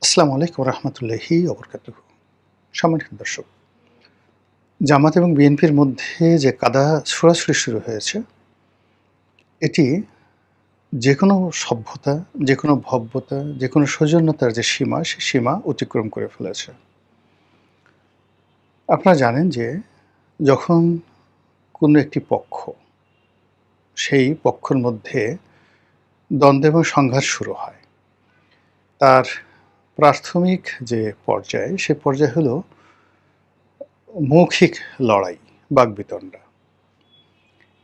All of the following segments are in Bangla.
আসসালামু আলাইকুম রহমতুল্লাহি ওবরকাতুহু। সম্মানিত দর্শক, জামাত এবং বিএনপির মধ্যে যে কাদা ছোড়াছুড়ি শুরু হয়েছে, এটি যেকোনো সভ্যতা, যেকোনো ভব্যতা, যেকোনো সৌজন্যতার যে সীমা, সে সীমা অতিক্রম করে ফেলেছে। আপনারা জানেন যে যখন কোনো একটি পক্ষ, সেই পক্ষের মধ্যে দ্বন্দ্ব এবং সংঘাত শুরু হয়, তার প্রাথমিক যে পর্যায়, সে পর্যায় হলো মৌখিক লড়াই, বাকবিতণ্ডা।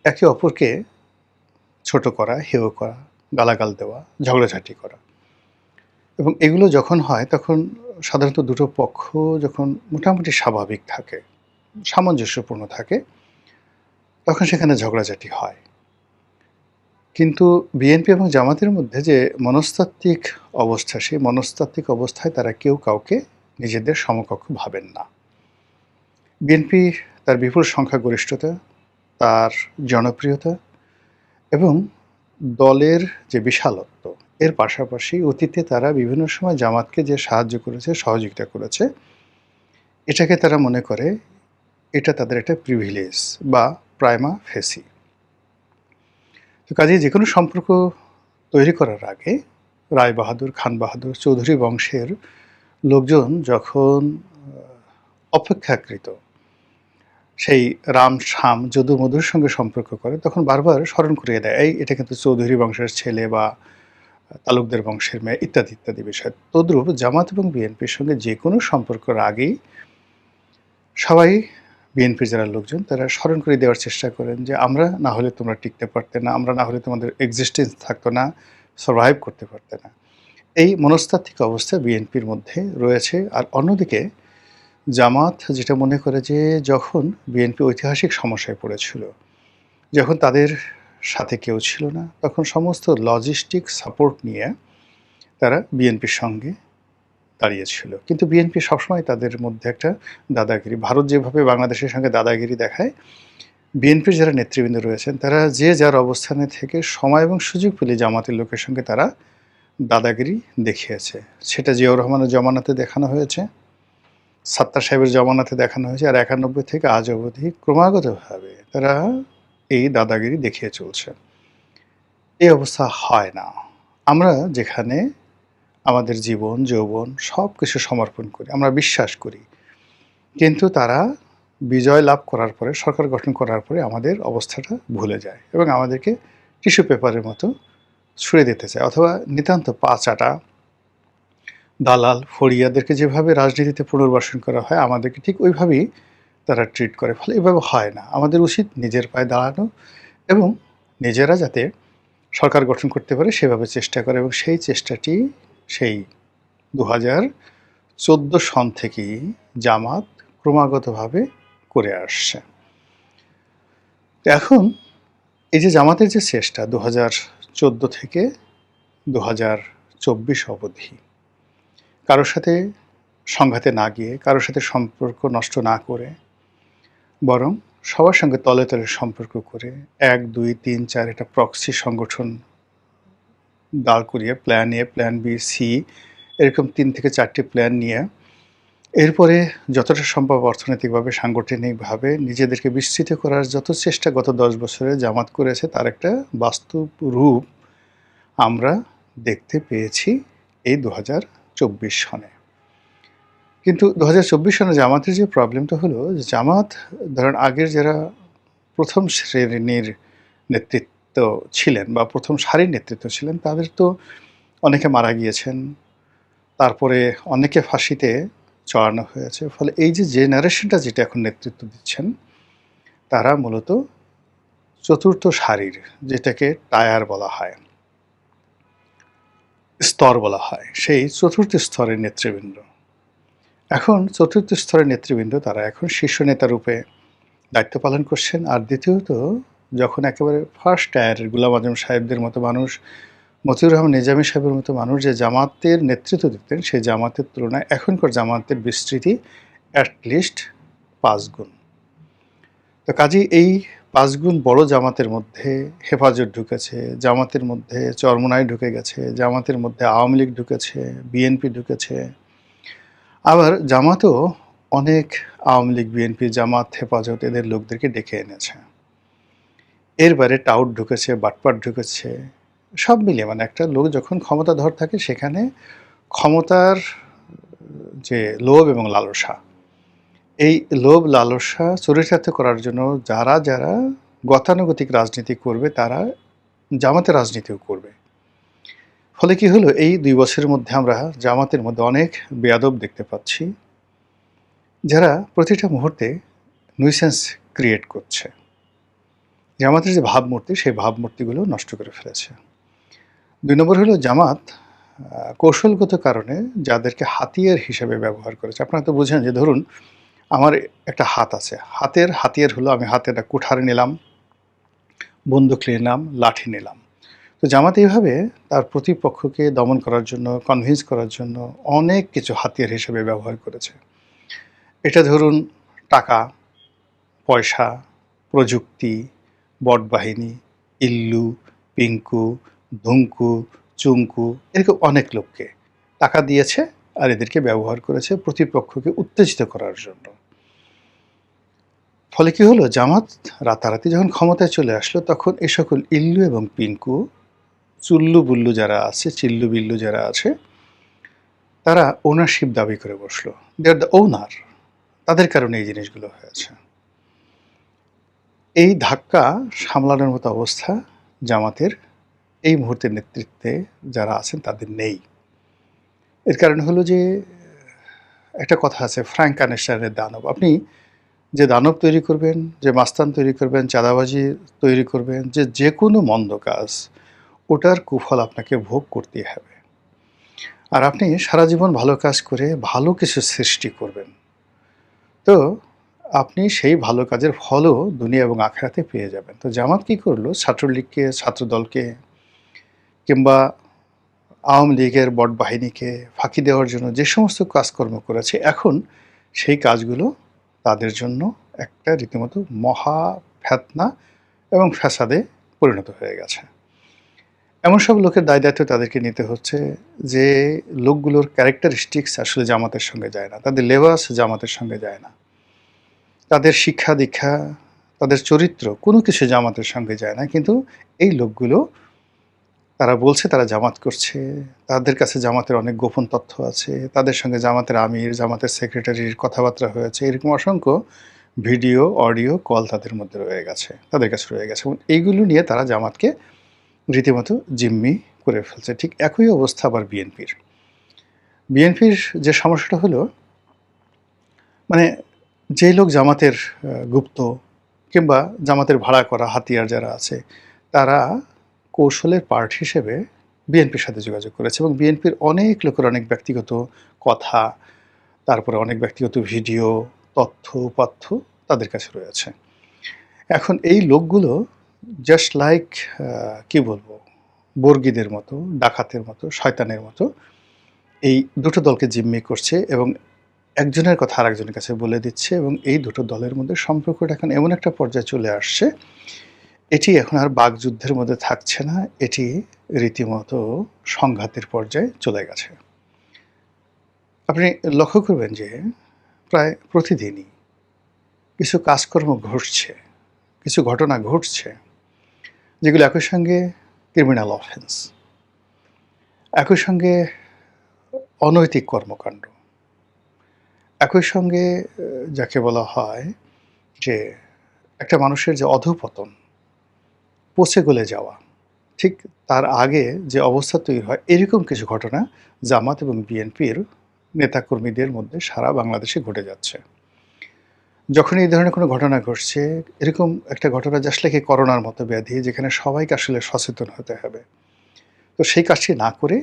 একে অপরকে ছোট করা, হেয় করা, গালাগাল দেওয়া, ঝগড়াঝাটি করা। এবং এগুলো যখন হয় তখন সাধারণত দুটো পক্ষ যখন মোটামুটি স্বাভাবিক থাকে, সামঞ্জস্যপূর্ণ থাকে, তখন সেখানে ঝগড়াঝাটি হয়। কিন্তু বিএনপি এবং জামাতের মধ্যে যে মনস্তাত্ত্বিক অবস্থা, সেই মনস্তাত্ত্বিক অবস্থায় তারা কেউ কাউকে নিজেদের সমকক্ষ ভাবেন না। বিএনপি তার বিপুল সংখ্যাগরিষ্ঠতা, তার জনপ্রিয়তা এবং দলের যে বিশালত্ব, এর পাশাপাশি অতীতে তারা বিভিন্ন সময় জামাতকে যে সাহায্য করেছে, সহযোগিতা করেছে, এটাকে তারা মনে করে এটা তাদের একটা প্রিভিলেজ বা প্রাইমা ফেসি। তো কাজেই যেকোনো সম্পর্ক তৈরি করার আগে রায় বাহাদুর, খান বাহাদুর, চৌধুরী বংশের লোকজন যখন অপেক্ষাকৃত সেই রাম, শাম, যদু, মধুর সঙ্গে সম্পর্ক করে, তখন বারবার স্মরণ করিয়ে দেয়, এটা কিন্তু চৌধুরী বংশের ছেলে বা তালুকদার বংশের মেয়ে, ইত্যাদি ইত্যাদি বিষয়। তদ্রূপ জামাত এবং বিএনপির সঙ্গে যে কোনো সম্পর্কের আগেই সবাই, বিএনপির যারা লোকজন, তারা স্মরণ করে দেওয়ার চেষ্টা করেন যে আমরা না হলে তোমরা টিকতে পারতে না, আমরা না হলে তোমাদের এক্সিস্টেন্স থাকতো না, সার্ভাইভ করতে পারতে না। এই মনস্তাত্ত্বিক অবস্থা বিএনপির মধ্যে রয়েছে। আর অন্যদিকে জামাত যেটা মনে করে যে যখন বিএনপি ঐতিহাসিক সমস্যায় পড়েছিল, যখন তাদের সাথে কেউ ছিল না, তখন সমস্ত লজিস্টিক সাপোর্ট নিয়ে তারা বিএনপির সঙ্গে দাঁড়িয়েছিল। কিন্তু বিএনপি সবসময় তাদের মধ্যে একটা দাদাগিরি, ভারত যেভাবে বাংলাদেশের সঙ্গে দাদাগিরি দেখায়, বিএনপির যারা নেতৃবৃন্দ রয়েছেন তারা যে যার অবস্থানে থেকে সময় এবং সুযোগ পেলে জামাতের লোকের সঙ্গে তারা দাদাগিরি দেখিয়েছে। সেটা জিয়াউর রহমানের জমানাতে দেখানো হয়েছে, সাত্তার সাহেবের জমানাতে দেখানো হয়েছে, আর 91 থেকে আজ অবধি ক্রমাগতভাবে তারা এই দাদাগিরি দেখিয়ে চলছে। এই অবস্থা হয় না। আমরা যেখানে আমাদের জীবন, যৌবন সব কিছু সমর্পণ করি, আমরা বিশ্বাস করি, কিন্তু তারা বিজয় লাভ করার পরে, সরকার গঠন করার পরে আমাদের অবস্থাটা ভুলে যায় এবং আমাদেরকে টিস্যু পেপারের মতো ছুঁড়ে দিতে চায়, অথবা নিতান্ত পা চাটা দালাল ফড়িয়াদেরকে যেভাবে রাজনীতিতে পুনর্বাসন করা হয়, আমাদেরকে ঠিক ওইভাবেই তারা ট্রিট করে। ফলে এভাবে হয় না। আমাদের উচিত নিজের পায়ে দাঁড়ানো এবং নিজেরা যাতে সরকার গঠন করতে পারে সেভাবে চেষ্টা করে, এবং সেই চেষ্টাটি সেই 2014 সন থেকেই জামাত ক্রমাগতভাবে করে আসছে। এখন এই যে জামাতের যে চেষ্টা 2014 থেকে 2024 অবধি, কারোর সাথে সংঘাতে না গিয়ে, কারোর সাথে সম্পর্ক নষ্ট না করে, বরং সবার সঙ্গে তলে তলে সম্পর্ক করে 1, 2, 3, 4 একটা প্রক্সি সংগঠন দাঁড় করিয়ে, plan A, plan B, C, এরকম 3 থেকে 4টি প্ল্যান নিয়ে, এরপরে যতটা সম্ভব অর্থনৈতিকভাবে, সাংগঠনিকভাবে নিজেদেরকে বিস্তৃত করার যত চেষ্টা গত 10 বছরে জামাত করেছে, তার একটা বাস্তব রূপ আমরা দেখতে পেয়েছি এই 2024 সনে। কিন্তু 2024 সনে জামাতের যে প্রবলেমটা হলো, জামাত ধরেন আগের যারা প্রথম শ্রেণীর নেতৃত্ব ছিলেন বা প্রথম সারির নেতৃত্ব ছিলেন, তাদের তো অনেকে মারা গিয়েছেন, তারপরে অনেকে ফাঁসিতে চড়ানো হয়েছে। ফলে এই যে জেনারেশনটা যেটা এখন নেতৃত্ব দিচ্ছেন, তারা মূলত চতুর্থ সারির, যেটাকে টায়ার বলা হয়, স্তর বলা হয়, সেই চতুর্থ স্তরের নেতৃবৃন্দ। এখন চতুর্থ স্তরের নেতৃবৃন্দ তারা এখন শীর্ষ নেতা রূপে দায়িত্ব পালন করছেন। আর দ্বিতীয়ত, যখন একেবারে ফার্স্ট টায়ারের গোলাম আজম সাহেবদের মতো মানুষ, মতিউর রহমান নিজামী সাহেবের মতো মানুষ যে জামাতের নেতৃত্ব দিতেন, সেই জামাতের তুলনায় এখনকার জামাতের বিস্তৃতি অ্যাটলিস্ট 5 গুণ। তো কাজেই এই ৫ গুণ বড় জামাতের মধ্যে হেফাজত ঢুকেছে, জামাতের মধ্যে চরমোনাই ঢুকে গেছে, জামাতের মধ্যে আওয়ামী লীগ ঢুকেছে, বিএনপি ঢুকেছে। আবার জামাতও অনেক আওয়ামী লীগ, বিএনপি, জামাত, হেফাজত এদের লোকদেরকে ডেকে এনেছে। এর বাইরে টাউট ঢুকেছে, বাটপাট ঢুকেছে। সব মিলিয়ে মানে একটা লোক যখন ক্ষমতাধর থাকে সেখানে ক্ষমতার যে লোভ এবং লালসা, এই লোভ লালসা চরিতার্থ করার জন্য যারা গতানুগতিক রাজনীতি করবে তারা জামাতের রাজনীতিও করবে। ফলে কি হলো, এই ২ বছরের মধ্যে আমরা জামাতের মধ্যে অনেক বেয়াদব দেখতে পাচ্ছি, যারা প্রতিটা মুহূর্তে nuisance ক্রিয়েট করছে। জামাতের যে ভাবমূর্তি, সেই ভাবমূর্তিগুলো নষ্ট করে ফেলেছে। ২ নম্বর হলো জামাত কৌশলগত কারণে যাদেরকে হাতিয়ার হিসেবে ব্যবহার করেছে। আপনারা তো বুঝেন যে ধরুন আমার একটা হাত আছে, হাতের হাতিয়ার হলো আমি হাতে একটা কুঠার নিলাম, বন্দুক নিলাম, লাঠি নিলাম। তো জামাত এইভাবে তার প্রতিপক্ষকে দমন করার জন্য, কনভিন্স করার জন্য অনেক কিছু হাতিয়ার হিসেবে ব্যবহার করেছে। এটা ধরুন টাকা, পয়সা, প্রযুক্তি, বটবাহিনী, ইল্লু, পিঙ্কু, ধুঙ্কু, চুঙ্কু এরকম অনেক লোককে টাকা দিয়েছে আর এদেরকে ব্যবহার করেছে প্রতিপক্ষকে উত্তেজিত করার জন্য। ফলে কি হলো, জামাত রাতারাতি যখন ক্ষমতায় চলে আসলো তখন এ সকল ইল্লু এবং পিঙ্কু, চুল্লু বুল্লু যারা আছে, চিল্লু বিল্লু যারা আছে, তারা ওনারশিপ দাবি করে বসলো। দে আর দ্য ওনার। তাদের কারণে এই জিনিসগুলো হয়েছে। এই ধাক্কা সামলানোর মতো অবস্থা জামাতের এই মুহূর্তের নেতৃত্বে যারা আছেন তাদের নেই। এর কারণ হলো যে একটা কথা আছে, ফ্র্যাঙ্কানেস্টাইনের দানব। আপনি যে দানব তৈরি করবেন, যে মাস্তান তৈরি করবেন, চাঁদাবাজি তৈরি করবেন, যে কোনো মন্দ কাজ, ওটার কুফল আপনাকে ভোগ করতেই হবে। আর আপনি সারা জীবন ভালো কাজ করে ভালো কিছু সৃষ্টি করবেন, তো আপনি সেই ভালো কাজের ফলও দুনিয়া এবং আখিরাতে পেয়ে যাবেন। তো জামাত কী করলো, ছাত্রলীগকে, ছাত্রদলকে কিংবা আওয়ামী লীগের বটবাহিনীকে ফাঁকি দেওয়ার জন্য যে সমস্ত কাজকর্ম করেছে, এখন সেই কাজগুলো তাদের জন্য একটা রীতিমতো মহা ফেতনা এবং ফ্যাসাদে পরিণত হয়ে গেছে। এমন সব লোকের দায় দায়িত্ব তাদেরকে নিতে হচ্ছে যে লোকগুলোর ক্যারেক্টারিস্টিক্স আসলে জামাতের সঙ্গে যায় না, তাদের লেবাস জামাতের সঙ্গে যায় না, তাদের শিক্ষা দীক্ষা, তাদের চরিত্র কোনো কিছু জামাতের সঙ্গে যায় না। কিন্তু এই লোকগুলো তারা বলছে তারা জামাত করছে, তাদের কাছে জামাতের অনেক গোপন তথ্য আছে, তাদের সঙ্গে জামাতের আমির, জামাতের সেক্রেটারির কথাবার্তা হয়েছে, এরকম অসংখ্য ভিডিও, অডিও, কল তাদের মধ্যে রয়ে গেছে, তাদের কাছে রয়ে গেছে, এবং এইগুলো নিয়ে তারা জামাতকে রীতিমতো জিম্মি করে ফেলছে। ঠিক একই অবস্থা আবার বিএনপির। বিএনপির যে সমস্যাটা হলো, মানে যে লোক জামাতের গুপ্ত কিংবা জামাতের ভাড়া করা হাতিয়ার যারা আছে, তারা কৌশলের পার্ট হিসেবে বিএনপির সাথে যোগাযোগ করেছে, এবং বিএনপির অনেক লোকের অনেক ব্যক্তিগত কথা, তারপরে অনেক ব্যক্তিগত ভিডিও, তথ্য উপাত্য তাদের কাছে রয়েছে। এখন এই লোকগুলো জাস্ট লাইক কি বলবো, বর্গীদের মতো, ডাকাতের মতো, শয়তানের মতো এই দুটো দলকে জিম্মি করছে এবং একজনের কথা আরেকজনের কাছে বলে দিচ্ছে, এবং এই দুটো দলের মধ্যে সম্পর্কটা এখন এমন একটা পর্যায়ে চলে আসছে, এটি এখন আর বাকযুদ্ধের মধ্যে থাকছে না, এটি রীতিমতো সংঘাতের পর্যায়ে চলে গেছে। আপনি লক্ষ্য করবেন যে প্রায় প্রতিদিনই কিছু কাজকর্ম ঘটছে, কিছু ঘটনা ঘটছে, যেগুলো একই সঙ্গে ক্রিমিনাল অফেন্স, একই সঙ্গে অনৈতিক কর্মকাণ্ড, একই সঙ্গে যাকে বলা হয় যে একটা মানুষের যে অধঃপতন, পচে গলে যাওয়া, ঠিক তার আগে যে অবস্থা তৈরি হয়, এরকম কিছু ঘটনা জামাত এবং বিএনপির নেতাকর্মীদের মধ্যে সারা বাংলাদেশে ঘটে যাচ্ছে। যখন এই ধরনের কোনো ঘটনা ঘটছে, এরকম একটা ঘটনা জাস্ট লাইক করোনার মতো ব্যাধি, যেখানে সবাইকে আসলে সচেতন হতে হবে, তো সেই কাজটি না করে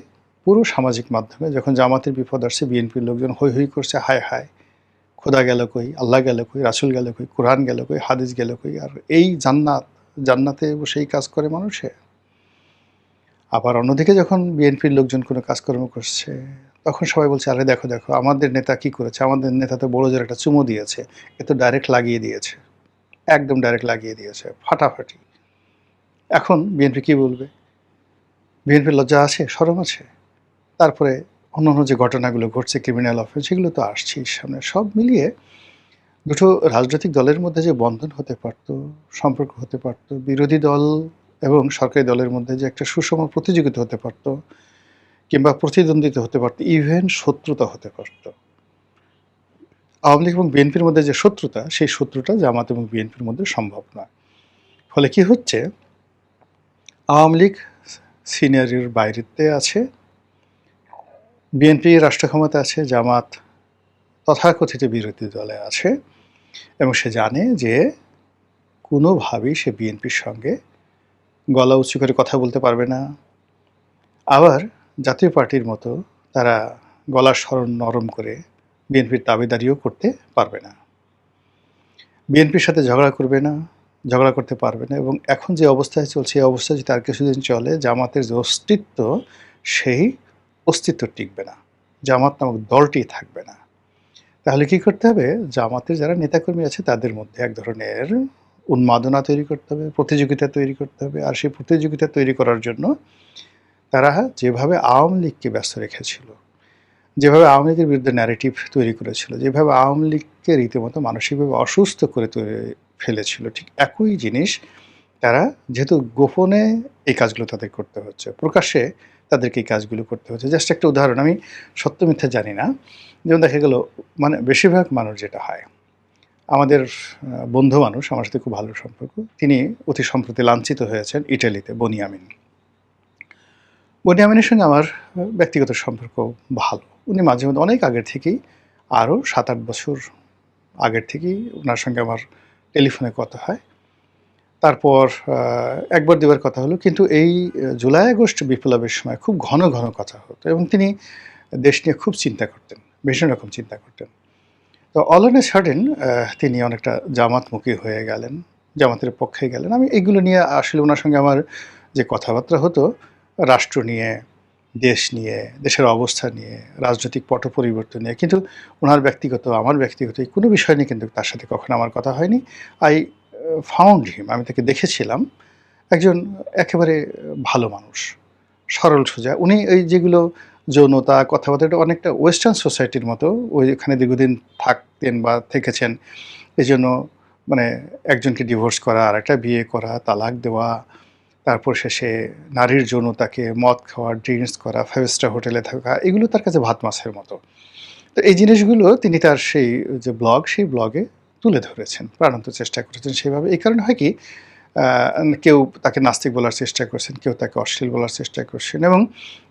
পুরো সামাজিক মাধ্যমে যখন জামাতের বিপদ আসছে, বিএনপির লোকজন হৈ হৈ করছে, হায় হায়, খোদা গেল কই, আল্লাহ গেল কই, রাসূল গেল কই, কোরআন গেল কই, হাদিস গেল কই, আর এই জান্নাতে বসেই কাজ করে মানুষে। আবার অন্যদিকে যখন বিএনপির লোকজন কোনো কাজকর্ম করছে, তখন সবাই বলছে, আরে দেখো দেখো আমাদের নেতা কী করেছে, আমাদের নেতা তো বড়জোর একটা চুমো দিয়েছে, এ তো ডাইরেক্ট লাগিয়ে দিয়েছে। একদম ডাইরেক্ট লাগিয়ে দিয়েছে ফাটাফাটি। এখন বিএনপি কি বলবে? বিএনপির লজ্জা আছে, শরম আছে? তারপরে অন্যান্য যে ঘটনাগুলো ঘটছে, ক্রিমিনাল অফেন্স, সেগুলো তো আসছেই সামনে। সব মিলিয়ে দুটো রাজনৈতিক দলের মধ্যে যে বন্ধন হতে পারত, সম্পর্ক হতে পারত, বিরোধী দল এবং সরকারি দলের মধ্যে যে একটা সুষম প্রতিযোগিতা হতে পারত, কিংবা প্রতিদ্বন্দ্বিতা হতে পারত, ইভেন শত্রুতা হতে পারত। আওয়ামী লীগ এবং বিএনপির মধ্যে যে শত্রুতা, সেই শত্রুতা জামাত এবং বিএনপির মধ্যে সম্ভব নয়। ফলে কি হচ্ছে, আওয়ামী লীগ সিনারিওর বাইরেতে আছে, বিএনপি রাষ্ট্র ক্ষমতা আছে, জামাত তথাকথিত বিরোধী দলে আছে, এবং সে জানে যে কোনোভাবেই সে বিএনপির সঙ্গে গলা উঁচু করে কথা বলতে পারবে না। আবার জাতীয় পার্টির মতো তারা গলার স্বর নরম করে বিএনপির দাবিদারিও করতে পারবে না। বিএনপির সাথে ঝগড়া করবে না, ঝগড়া করতে পারবে না। এবং এখন যে অবস্থায় চলছে, এই অবস্থায় যদি আর কিছুদিন চলে, জামাতের যে অস্তিত্ব, সেই অস্তিত্ব টিকবে না, জামাত নামক দলটি থাকবে না। তাহলে কি করতে হবে? জামাতের যারা নেতাকর্মী আছে তাদের মধ্যে এক ধরনের উন্মাদনা তৈরি করতে হবে, প্রতিযোগিতা তৈরি করতে হবে। আর সেই প্রতিযোগিতা তৈরি করার জন্য তারা যেভাবে আওয়ামী লীগকে ব্যস্ত রেখেছিল, যেভাবে আওয়ামী লীগের বিরুদ্ধে ন্যারেটিভ তৈরি করেছিল, যেভাবে আওয়ামী লীগকে রীতিমতো মানসিকভাবে অসুস্থ করে ফেলেছিল, ঠিক একই জিনিস তারা, যেহেতু গোপনে এই কাজগুলো তাদের করতে হচ্ছে, প্রকাশ্যে তাদেরকে এই কাজগুলো করতে হচ্ছে। জাস্ট একটা উদাহরণ, আমি সত্য মিথ্যা জানি না, যেমন দেখা গেল, মানে বেশিরভাগ মানুষ যেটা হয়, আমাদের বন্ধু মানুষ, আমার সাথে খুব ভালো সম্পর্ক, তিনি অতি সম্প্রতি লাঞ্ছিত হয়েছেন ইটালিতে, বনিয়ামিন। বনিয়ামিনের সঙ্গে আমার ব্যক্তিগত সম্পর্ক ভালো। উনি মাঝে মধ্যে, অনেক আগের থেকেই, আরও 7-8 বছর আগের থেকেই ওনার সঙ্গে আমার টেলিফোনে কথা হয়। তারপর একবার দুবার কথা হলো, কিন্তু এই জুলাই আগস্ট বিপ্লবের সময় খুব ঘন ঘন কথা হতো, এবং তিনি দেশ নিয়ে খুব চিন্তা করতেন, ভীষণ রকম চিন্তা করতেন। তো অল অন এ সাডেন তিনি অনেকটা জামাতমুখী হয়ে গেলেন, জামাতের পক্ষে গেলেন। আমি এইগুলো নিয়ে আসলে ওনার সঙ্গে আমার যে কথাবার্তা হতো, রাষ্ট্র নিয়ে, দেশ নিয়ে, দেশের অবস্থা নিয়ে, রাজনৈতিক পট পরিবর্তন নিয়ে, কিন্তু ওনার ব্যক্তিগত, আমার ব্যক্তিগত এই কোনো বিষয় নিয়ে কিন্তু তার সাথে কখনো আমার কথা হয়নি। আই ফাউন্ড হিম, আমি তাকে দেখেছিলাম, একজন একেবারে ভালো মানুষ, সরল সোজা। উনি এই যেগুলো যৌনতা, কথাবার্তা, এটা অনেকটা ওয়েস্টার্ন সোসাইটির মতো, ওইখানে দীর্ঘদিন থাকতেন বা থেকেছেন। এজন্য মানে একজনকে ডিভোর্স করা, আরেকটা বিয়ে করা, তালাক দেওয়া, তারপর শেষে নারীর যৌনতাকে, মদ খাওয়া, ড্রিঙ্কস করা, 5 স্টার হোটেলে থাকা, এগুলো তার কাছে ভাত মাছের মতো। তো এই জিনিসগুলো তিনি তার সেই যে ব্লগ, সেই ব্লগে তুলে ধরেছেন, প্রাণান্ত চেষ্টা করেছেন সেভাবে। এই কারণে হয় কি, কেউ তাকে নাস্তিক বলার চেষ্টা করছেন, কেউ তাকে অশ্লীল বলার চেষ্টা করছেন, এবং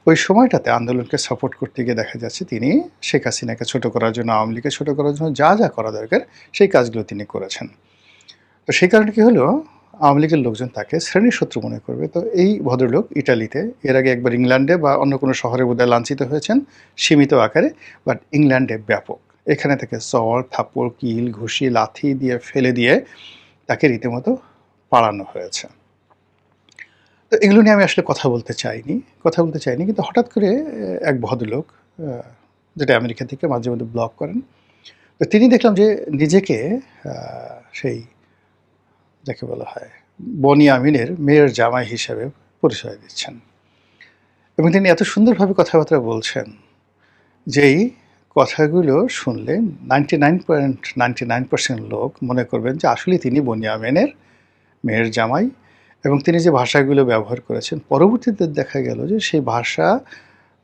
ওই সময়টাতে আন্দোলনকে সাপোর্ট করতে গিয়ে দেখা যাচ্ছে তিনি শেখ হাসিনাকে ছোট করার জন্য, আওয়ামী লীগকে ছোট করার জন্য যা যা করা দরকার সেই কাজগুলো তিনি করেছেন। তো সেই কারণে কী হলো, আওয়ামী লীগের লোকজন তাকে শ্রেণীর শত্রু মনে করবে। তো এই ভদ্রলোক ইটালিতে, এর আগে একবার ইংল্যান্ডে বা অন্য কোনো শহরে বোধহয় লাঞ্ছিত হয়েছেন সীমিত আকারে, বাট ইংল্যান্ডে ব্যাপক। এখানে থেকে চড়, থাপ্পড়, কিল, ঘুষি, লাথি দিয়ে ফেলে দিয়ে তাকে রীতিমতো পালানো হয়েছে। তো এগুলো নিয়ে আমি আসলে কথা বলতে চাইনি, কিন্তু হঠাৎ করে এক ভদ্রলোক, যেটা আমেরিকা থেকে মাঝে মধ্যে ব্লগ করেন, তো তিনি দেখলাম যে নিজেকে সেই যাকে বলা হয় বনিয়ামিনের মেয়ের জামাই হিসেবে পরিচয় দিচ্ছেন, এবং তিনি এত সুন্দরভাবে কথাবার্তা বলছেন, যেই কথাগুলো শুনলে 99.99% লোক মনে করবেন যে আসলে তিনি বনিয়ামিনের মেয়ের জামাই। এবং তিনি যে ভাষাগুলো ব্যবহার করেছেন, পরবর্তীতে দেখা গেল যে সেই ভাষা,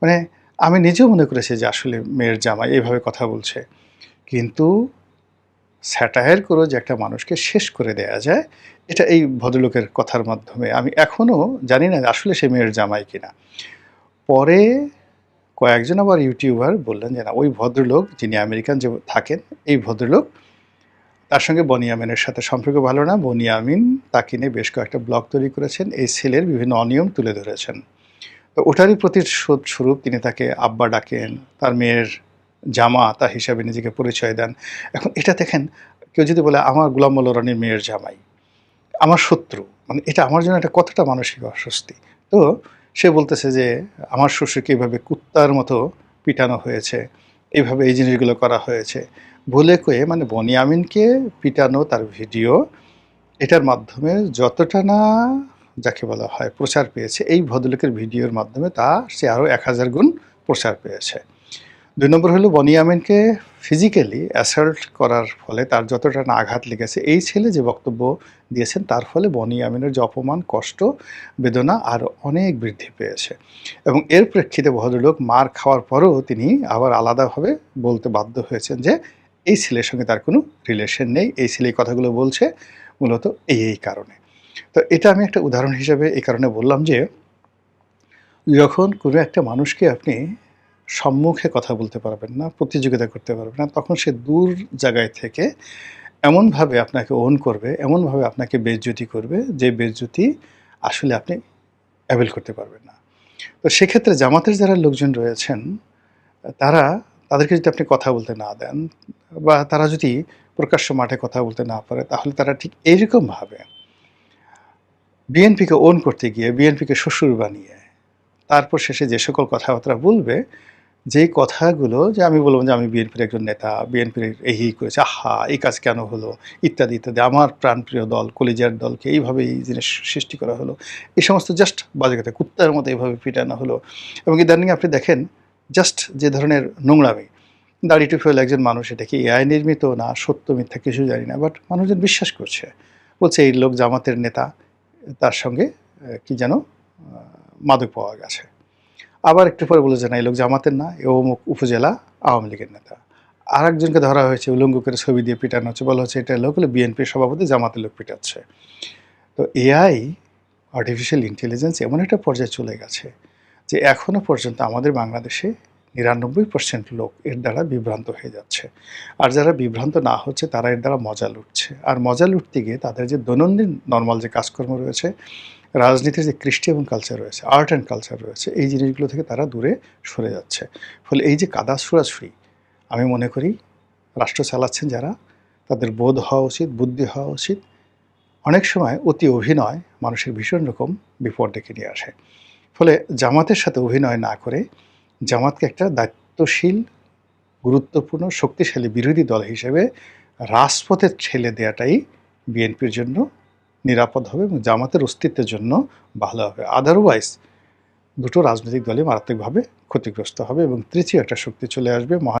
মানে আমি নিজেও মনে করেছি যে আসলে মেয়ের জামাই এইভাবে কথা বলছে, কিন্তু স্যাটায়ার করে যে একটা মানুষকে শেষ করে দেয়া যায়, এটা এই ভদ্রলোকের কথার মাধ্যমে আমি এখনও জানি না আসলে সে মেয়ের জামাই কিনা। পরে কয়েকজন আবার ইউটিউবার বললেন যে না, ওই ভদ্রলোক যিনি আমেরিকান যে থাকেন, এই ভদ্রলোক, তার সঙ্গে বনিয়ামিনের সাথে সম্পর্ক ভালো না। বনিয়ামিন তাকে নিয়ে বেশ কয়েকটা ব্লগ তৈরি করেছেন, এই ছেলের বিভিন্ন অনিয়ম তুলে ধরেছেন। তো ওটারই প্রতিশোধ স্বরূপ তিনি তাকে আব্বা ডাকেন, তার মেয়ের জামাতা হিসাবে নিজেকে পরিচয় দেন। এখন এটা দেখেন, কেউ যদি বলে আমার গোলাম মোল্লা রানীর মেয়ের জামাই, আমার শত্রু, মানে এটা আমার জন্য একটা কতটা মানসিক অস্বস্তি। তো সে বলতেছে যে আমার শ্বশুরকে এইভাবে কুত্তার মতো পিটানো হয়েছে, এইভাবে এই জিনিসগুলো করা হয়েছে, বলে কয়ে, মানে বনিয়ামিনকে পিটানো তার ভিডিও এটার মাধ্যমে যতটা না যাকে বলা হয় প্রচার পেয়েছে, এই ভদ্রলোকের ভিডিওর মাধ্যমে সে আরও ১,০০০ গুণ প্রচার পেয়েছে। ২ নম্বর হলো বনি আমিনকে ফিজিক্যালি অ্যাসাল্ট করার ফলে তার যতটা না আঘাত লেগেছে, এই ছেলে যে বক্তব্য দিয়েছেন তার ফলে বনি আমিনের যে অপমান, কষ্ট, বেদনা আরও অনেক বৃদ্ধি পেয়েছে। এবং এর প্রেক্ষিতে ভদ্রলোক মার খাওয়ার পরেও তিনি আবার আলাদাভাবে বলতে বাধ্য হয়েছেন যে এই ছেলের সঙ্গে তার কোনো রিলেশন নেই। এই ছেলে এই কথাগুলো বলছে মূলত এই কারণে। তো এটা আমি একটা উদাহরণ হিসেবে এই কারণে বললাম যে, যখন কোনো একটা মানুষকে আপনি সম্মুখে কথা বলতে পারবেন না, প্রতিযোগিতা করতে পারবেন না, তখন সে দূর জায়গায় থেকে এমনভাবে আপনাকে ওন করবে, এমনভাবে আপনাকে বেইজ্জতি করবে, যে বেইজ্জতি আসলে আপনি অ্যাভয়েড করতে পারবেন না। তো সেক্ষেত্রে জামাতের যারা লোকজন রয়েছেন, তাদেরকে যদি আপনি কথা বলতে না দেন বা তারা যদি প্রকাশ্য মাঠে কথা বলতে না পারে, তাহলে তারা ঠিক এইরকমভাবে বিএনপিকে ওন করতে গিয়ে বিএনপিকে শ্বশুর বানিয়ে তারপর শেষে যে সকল কথাবার্তা বলবে, যেই কথাগুলো যে আমি বলব যে আমি বিএনপির একজন নেতা, বিএনপির এই করেছে, আহা! এই কাজ কেন হলো? ইত্যাদি, ইত্যাদি। আমার প্রাণপ্রিয় দল, কলিজার দলকে এইভাবে এই জিনিস সৃষ্টি করা হলো। এই সমস্ত জাস্ট বাজে কথা। কুত্তার মতো এভাবে পিটানো হলো। এবং ইদানিং আপনি দেখেন জাস্ট যে ধরনের নোংরামি, দাড়ি টুপিওয়ালা একজন মানুষ, এটা কি এআই নির্মিত না সত্য মিথ্যা কিছু জানি না। বাট মানুষজন বিশ্বাস করছে। বলছে এই লোক জামাতের নেতা, তার সঙ্গে কি যেন মাদক পাওয়া গেছে। আবার একটু পরে বলে যে না এই লোক জামাতের না, এ অমুক উপজেলা আওয়ামী লীগের নেতা। আরেকজনকে ধরা হয়েছে, উলঙ্গ করে ছবি দিয়ে পিটানো হচ্ছে, বলা হচ্ছে এটা লোক হলো বিএনপির সভাপতি, জামাতের লোক পিটাচ্ছে। তো এআই, আর্টিফিশিয়াল ইন্টেলিজেন্স এমন একটা পর্যায়ে চলে গেছে যে এখনও পর্যন্ত আমাদের বাংলাদেশে ৯৯% লোক এর দ্বারা বিভ্রান্ত হয়ে যাচ্ছে। আর যারা বিভ্রান্ত না হচ্ছে তারা এর দ্বারা মজা লুটছে। আর মজা লুটতে গিয়ে তাদের যে দৈনন্দিন নরমাল যে কাজকর্ম রয়েছে, রাজনীতির যে কৃষ্টি এবং কালচার রয়েছে, আর্ট অ্যান্ড কালচার রয়েছে, এই জিনিসগুলো থেকে তারা দূরে সরে যাচ্ছে। ফলে এই যে কাদা ছোঁড়াছুড়ি, আমি মনে করি রাষ্ট্র চালাচ্ছেন যারা, তাদের বোধ হওয়া উচিত, বুদ্ধি হওয়া উচিত। অনেক সময় অতি অভিনয় মানুষের ভীষণ রকম বিপদ ডেকে নিয়ে আসে। ফলে জামাতের সাথে অভিনয় না করে জামাতকে একটা দায়িত্বশীল, গুরুত্বপূর্ণ, শক্তিশালী বিরোধী দল হিসেবে রাজপথে ঠেলে দেওয়াটাই বিএনপির জন্য নিরাপদ হবে এবং জামাতের অস্তিত্বের জন্য ভালো হবে। আদারওয়াইজ দুটো রাজনৈতিক দলই মারাত্মকভাবে ক্ষতিগ্রস্ত হবে এবং তৃতীয় একটা শক্তি চলে আসবে,